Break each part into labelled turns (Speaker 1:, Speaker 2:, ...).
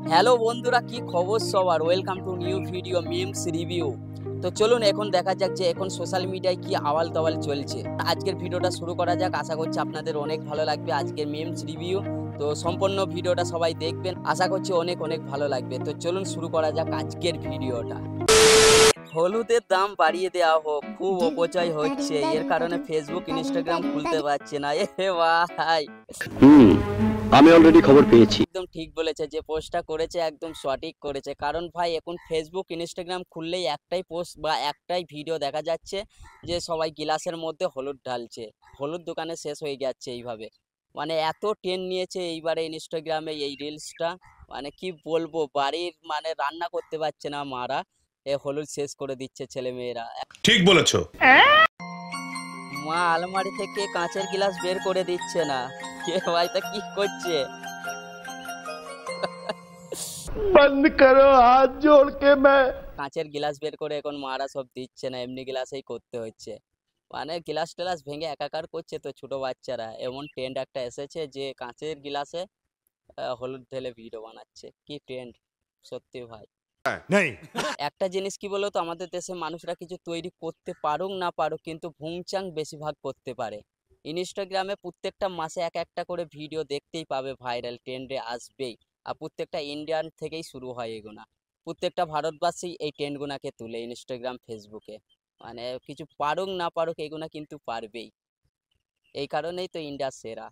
Speaker 1: Hello বন্ধুরা, কি খবর সবার? Welcome to new video memes review. তো চলুন এখন দেখা যাক যে এখন সোশ্যাল মিডিয়ায় কি আওয়াল তাওয়াল চলছে। আজকের ভিডিওটা শুরু করা যাক। আশা করছি আপনাদের অনেক ভালো লাগবে আজকের মিমস রিভিউ। তো সম্পূর্ণ ভিডিওটা সবাই দেখবেন, আশা করছি অনেক অনেক ভালো লাগবে। তো চলুন শুরু করা যাক আজকের ভিডিওটা। হলুদের দাম বাড়িয়ে দেওয়া হোক, খুব অপচয় হচ্ছে, এর কারণে ফেসবুক ইনস্টাগ্রাম খুলতে পারছে না। এ ভাই,
Speaker 2: আমি অলরেডি খবর পেয়েছি।
Speaker 1: একদম ঠিক বলেছে, যে পোস্টটা করেছে একদম সঠিক করেছে। কারণ ভাই এখন ফেসবুক ইনস্টাগ্রাম খুললেই একটাই পোস্ট বা একটাই ভিডিও দেখা যাচ্ছে যে সবাই গিলাসের মধ্যে হলুদ ঢালছে। হলুদ দোকানে শেষ হয়ে যাচ্ছে এইভাবে। মানে এত ট্রেন্ড নিয়েছে এইবারে ইনস্টাগ্রামে এই রিলসটা, মানে কি বলবো, বাড়ির মানে রান্না করতে পারছে না মারা, এ হলুদ শেষ করে দিচ্ছে ছেলে মেয়েরা।
Speaker 3: ঠিক বলেছো।
Speaker 1: মা আলমারি থেকে কাঁচের গ্লাস বের করে দিচ্ছে না। কে ভাই, তা কি করছে?
Speaker 2: বন্ধ করো হাত জোড় কে मैं।
Speaker 1: কাঁচের গ্লাস বের করে এখন মারা সব দিচ্ছে না, এমনি গ্লাসেই করতে হচ্ছে। মানে গ্লাস টেলাস ভেঙে একাকার করছে তো ছোট বাচ্চারা। এমন ট্রেন্ড একটা এসেছে যে কাঁচের গ্লাসে হলুদ ঢেলে ভিডিও বানাচ্ছে। কি ট্রেন্ড সত্যি ভাই। একটা জিনিস কি বলতো, আমাদের দেশে মানুষরা কিছু তৈরি করতে পারুক না পারুক, কিন্তু ভুংচাং বেশিরভাগ করতে পারে। ইনস্টাগ্রামে প্রত্যেকটা মাসে এক একটা করে ভিডিও দেখতেই পাবে, ভাইরাল ট্রেন্ডে আসবেই। আর প্রত্যেকটা ইন্ডিয়ান থেকেই শুরু হয় এগুলা। প্রত্যেকটা ভারতবাসী এই ট্রেন্ডগুনাকে তুলে ইনস্টাগ্রাম ফেসবুকে। মানে কিছু পারুক না পারুক এগুলা কিন্তু পারবেই। এই কারণেই তো ইন্ডিয়া সেরা।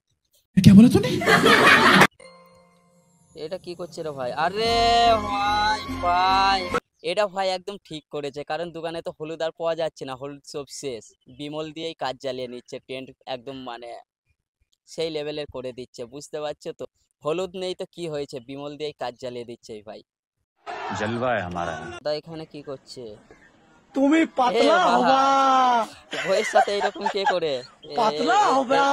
Speaker 1: এটা কি করছে রে ভাই? আরে ভাই ভাই, এটা ভাই একদম ঠিক করেছে, কারণ দোকানে তো হলুদ আর পাওয়া যাচ্ছে না, হলুদ সব শেষ। বিমল দিয়েই কাজ চালিয়ে নিচ্ছে, ট্রেন্ড একদম মানে সেই লেভেলের করে দিচ্ছে, বুঝতে পারছো তো? হলুদ নেই তো কি হয়েছে, বিমল দিয়েই কাজ চালিয়ে দিচ্ছে এই ভাই।
Speaker 4: जलवा है हमारा।
Speaker 1: দাদা এখানে কি করছে?
Speaker 2: তুমি পাতলা হবা,
Speaker 1: বইয়ের সাথে এরকম কে করে?
Speaker 2: পাতলা হবা।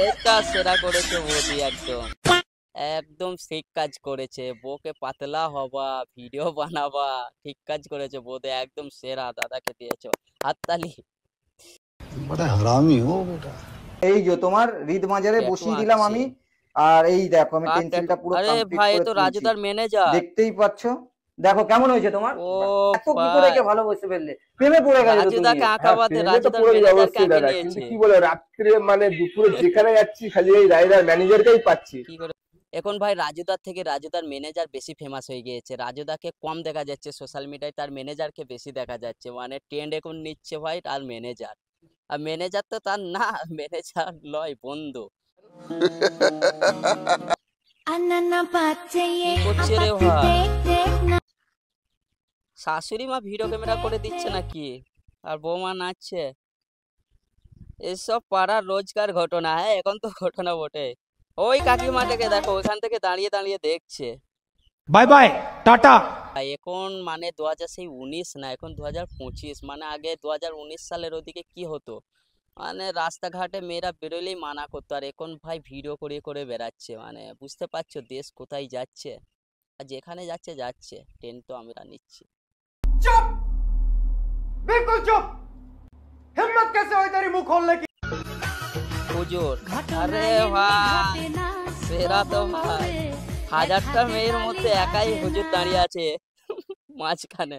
Speaker 1: এটা সেরা করেছে বৌদি, একদম একদম ঠিক কাজ করেছে। বউকে পাতলা হবা, ভিডিও বানাবা, ঠিক কাজ করেছে বৌদি, একদম সেরা। দাদাকে দিয়েছো হাততালি।
Speaker 2: বড় হারামি হো বেটা।
Speaker 5: এই যে তোমার রিদ মাজারে
Speaker 1: ট্যাটু
Speaker 5: বসিয়ে দিলাম
Speaker 1: আঁকছে।
Speaker 5: আমি। আর এই দেখো আমি
Speaker 1: কার
Speaker 5: পেন্সিলটা
Speaker 1: ট্যাটু?
Speaker 5: পুরো
Speaker 1: আরে
Speaker 5: কমপ্লিট
Speaker 1: ভাই, এ
Speaker 5: করে
Speaker 1: তো
Speaker 5: তুলছি,
Speaker 1: রাজুদার ম্যানেজার।
Speaker 5: দেখতেই পাচ্ছো। দেখো কেমন হয়েছে তোমার?
Speaker 1: ও
Speaker 5: এত কি করে কে ভালোবেসে ফেললে, প্রেমে পড়ে গেলে তো তুমি।
Speaker 1: রাজুদাকে আঁকা বাদে
Speaker 6: প্রেমে তো
Speaker 1: রাজুদার
Speaker 6: পুরো
Speaker 1: ম্যানেজারকে
Speaker 6: অবশ্যই
Speaker 1: আঁকে
Speaker 6: দাদা,
Speaker 1: নিয়েছে।
Speaker 6: কিন্তু কি বলে রাত্রে মানে দুপুরে যেখানে যাচ্ছি খালি এই রাইডার ম্যানেজারকেই পাচ্ছি।
Speaker 1: কি করে এখন ভাই রাজুদার থেকে রাজুদার ম্যানেজার বেশি ফেমাস হয়ে গিয়েছে। রাজুদাকে কম দেখা যাচ্ছে সোশ্যাল মিডিয়ায়, তার ম্যানেজারকে বেশি দেখা যাচ্ছে। মানে ট্রেন্ড এখন নিচ্ছে ভাই আর ম্যানেজার। আর ম্যানেজার তো তার না, ম্যানেজার লয়, বন্ধু। কি করছে রে ভাই? শাশুড়ি মা ভিডিও ক্যামেরা করে দিচ্ছে নাকি, আর বৌমা নাচছে। এসব পাড়ার রোজকার ঘটনা। হ্যাঁ, এখন তো ঘটনা বটে। ওই কাকিমাটাকে দেখো, ওইখান থেকে দাঁড়িয়ে দাঁড়িয়ে দেখছে।
Speaker 2: Bye bye tata.
Speaker 1: এখন মানে 2019 না, এখন 2025। মানে আগে 2019 সালের ওদিকে কি হতো, মানে রাস্তাঘাটে মেয়েরা বেরোলেই মানা করতো, আর এখন ভাই ভিডিও করে করে বেড়াচ্ছে। মানে বুঝতে পারছো দেশ কোথায় যাচ্ছে। আর যেখানে যাচ্ছে যাচ্ছে, ট্রেন তো আমরা নিচ্ছি।
Speaker 5: চুপ, বিলকুল চুপ। হিম্মত कैसे हुई तेरी मुंह खोलने की?
Speaker 1: হুজুর, আরে ভাই সেরা তো ভাই। হাজারটা মেয়ের মধ্যে একাই হুজুর দাঁড়িয়ে আছে মাঝখানে।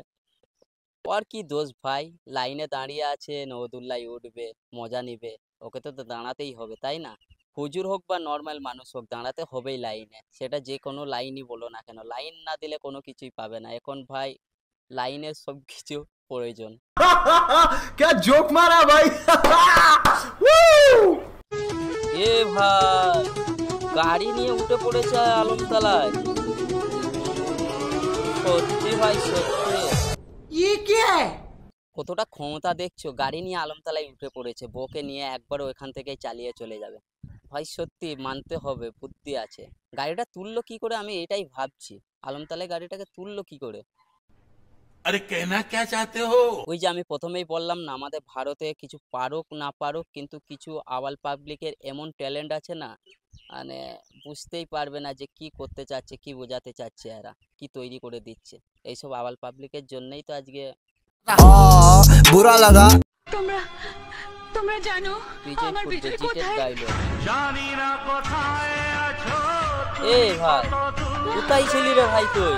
Speaker 1: ওর কি দোষ ভাই? লাইনে দাঁড়িয়ে আছে, নওদুল্লাহ উঠবে, মজা নিবে, ওকে তো দাঁড়াতেই হবে, তাই না? হুজুর হোক বা নর্মাল মানুষ হোক, দাঁড়াতে হবেই লাইনে। সেটা যে কোনো লাইনই বলো না কেন, লাইন না দিলে কোনো কিছুই পাবে না। এখন ভাই লাইনের সবকিছু প্রয়োজন।
Speaker 2: क्या जोक मारा भाई।
Speaker 1: এ ভাই, গাড়ি নিয়ে উঠে পড়েছে আলমতলায়। সত্যি ভাই সত্যি। কতটা ক্ষমতা দেখছো, গাড়ি নিয়ে আলমতলায় উঠে পড়েছে, বউকে নিয়ে একবার ওইখান থেকে চালিয়ে চলে যাবে। ভাই সত্যি মানতে হবে, বুদ্ধি আছে। গাড়িটা তুললো কি করে, আমি এটাই ভাবছি। আলমতলায় গাড়িটাকে তুললো কি করে?
Speaker 3: अरे कहना क्या चाहते हो?
Speaker 1: ওই যে আমি প্রথমেই বললাম না, আমাদের ভারতে কিছু পারুক না পারুক, কিন্তু কিছু আওয়াল পাবলিকের এমন ট্যালেন্ট আছে না, মানে বুঝতেই পারবে না যে কি করতে চাচ্ছে, কি বোঝাতে চাচ্ছে, এরা কি তৈরি করে দিচ্ছে। এইসব আওয়াল পাবলিকের জন্যই তো আজকে
Speaker 2: বুরা লাগা।
Speaker 7: তোমরা তোমরা জানো আমার বিজয় কোথায়?
Speaker 1: ডায়লগ।
Speaker 4: জানি না কোথায় আছো
Speaker 1: এ ভাই কোথায় ছিলি রে ভাই তুই?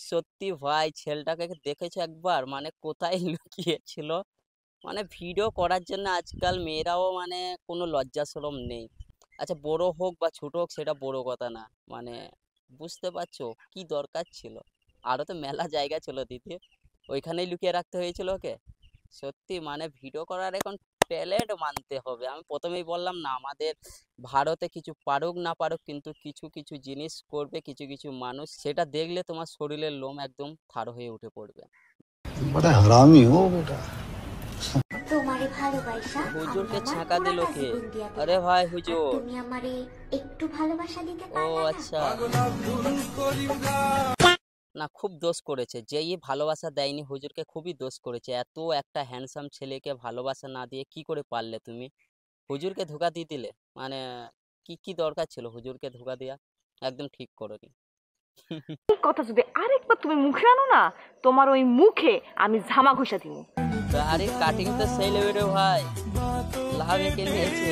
Speaker 1: সত্যি ভাই ছেলেটাকে দেখেছো একবার, মানে কোথায় লুকিয়েছিল, মানে ভিডিও করার জন্য আজকাল মেয়েরাও মানে কোনো লজ্জা শরম নেই। আচ্ছা বড় হোক বা ছোট হোক সেটা বড় কথা না, মানে বুঝতে পারছো কি দরকার ছিল? আরো তো মেলা জায়গা ছিল দিদি, ওইখানেই লুকিয়ে রাখতে হয়েছিল ওকে। সত্যি মানে ভিডিও করার এখন ট্যালেন্ট মানতে হবে। আমি প্রথমেই বললাম না, আমাদের ভারতে কিছু পারুক না পারুক কিন্তু কিছু কিছু জিনিস করবে কিছু কিছু মানুষ, সেটা দেখলে তোমার শরীরের লোম একদম থার হয়ে উঠে পড়বে।
Speaker 8: बड़ा हरामी हो बेटा।
Speaker 9: তোমারে ভালোবাসা
Speaker 1: হুজুরকে ছাঁকা দিল কে? আরে ভাই হুজুর।
Speaker 9: তুমি আমারে একটু ভালোবাসা দিতে
Speaker 1: ও
Speaker 9: পারবে না?
Speaker 1: আচ্ছা, না খুব দোষ করেছে, যেই ভালোবাসা দেয়নি হুজুরকে খুবই দোষ করেছে। এত একটা হ্যান্ডসাম ছেলেকে ভালোবাসা না দিয়ে কি করে পারলে তুমি? হুজুরকে ধোকা দিয়ে দিলে, মানে কি কি দরকার ছিল হুজুরকে ধোকা দেওয়া? একদম ঠিক করোনি।
Speaker 10: কথা যদি আরেকবার তুমি মুখে আনো না, তোমার ওই মুখে আমি ঝামা ঘষা দিব।
Speaker 1: আরে কাটিং তো সেই লেভেলে ভাই, লাভ একে নিয়েছে,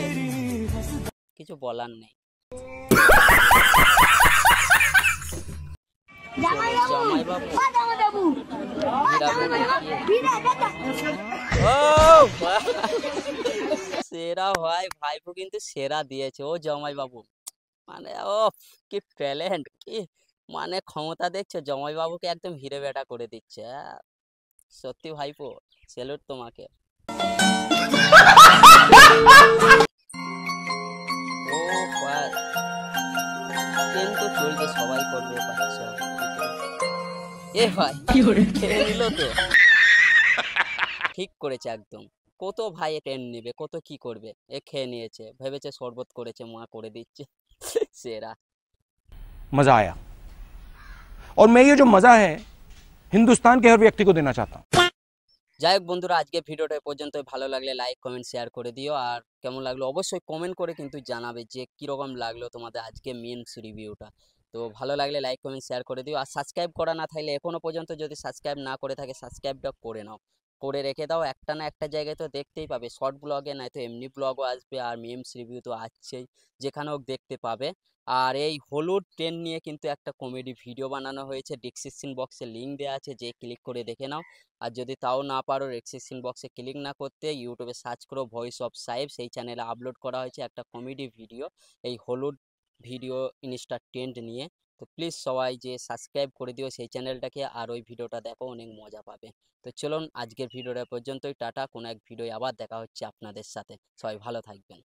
Speaker 1: কিছু বলার নেই। জামাই বাবু ও ভাই, সেরা ভাই, ভাইপো কিন্তু সেরা দিয়েছে ও জামাই বাবু, মানে ও কি ট্যালেন্ট, কি মানে ক্ষমতা দেখছো, জামাই বাবুকে একদম হিরে বেটা করে দিচ্ছে। সত্যি ভাইপো স্যালুট তোমাকে। ও ভাই ট্রেন তো চলছে, সবাই করবে বাচ্চা। এ ভাই খেয়ে নিল তো, ঠিক করেছে একদম। কত ভাই ট্রেন নেবে, কত কি করবে, এ খেয়ে নিয়েছে, ভেবেছে শরবত করেছে মা করে দিচ্ছে। সেরা।
Speaker 11: मजा आया और मैं ये जो मजा है हिंदुस्तान के हर व्यक्ति को देना चाहता हूँ।
Speaker 1: যাই হোক বন্ধুরা, আজকে ভিডিওটা এ পর্যন্তই। ভালো লাগলে লাইক কমেন্ট শেয়ার করে দিও, আর কেমন লাগলো অবশ্যই কমেন্ট করে কিন্তু জানাবে যে কীরকম লাগলো তোমাদের আজকে মিমস রিভিউটা। তো ভালো লাগলে লাইক কমেন্ট শেয়ার করে দিও, আর সাবস্ক্রাইব করা না থাকলে এখনও পর্যন্ত যদি সাবস্ক্রাইব না করে থাকে সাবস্ক্রাইবটা করে নাও, করে রেখে দাও। একটা না একটা জায়গায় তো দেখতেই পাবে, শর্ট ব্লগে নয়তো এমনি ব্লগও আসবে, আর মিমস রিভিউ তো আসছেই, যেখানে হোক দেখতে পাবে। আর এই হলুদ ট্রেন নিয়ে কিন্তু একটা কমেডি ভিডিও বানানো হয়েছে, ডিসক্রিপশন বক্সে লিঙ্ক দেওয়া আছে, যে ক্লিক করে দেখে নাও। আর যদি তাও না পারো, ডিসক্রিপশন বক্সে ক্লিক না করতে ইউটিউবে সার্চ করো ভয়েস অফ সাহেব, সেই চ্যানেলে আপলোড করা হয়েছে একটা কমেডি ভিডিও, এই হলুদ ভিডিও ইনস্টা ট্রেন্ড নিয়ে। তো প্লিজ সবাই যে সাবস্ক্রাইব করে দিও সেই চ্যানেলটাকে, আর ওই ভিডিওটা দেখো, অনেক মজা পাবে। তো চলুন আজকের ভিডিওটা পর্যন্তই, টাটা। কোনো এক ভিডিও আবার দেখা হচ্ছে আপনাদের সাথে, সবাই ভালো থাকবেন।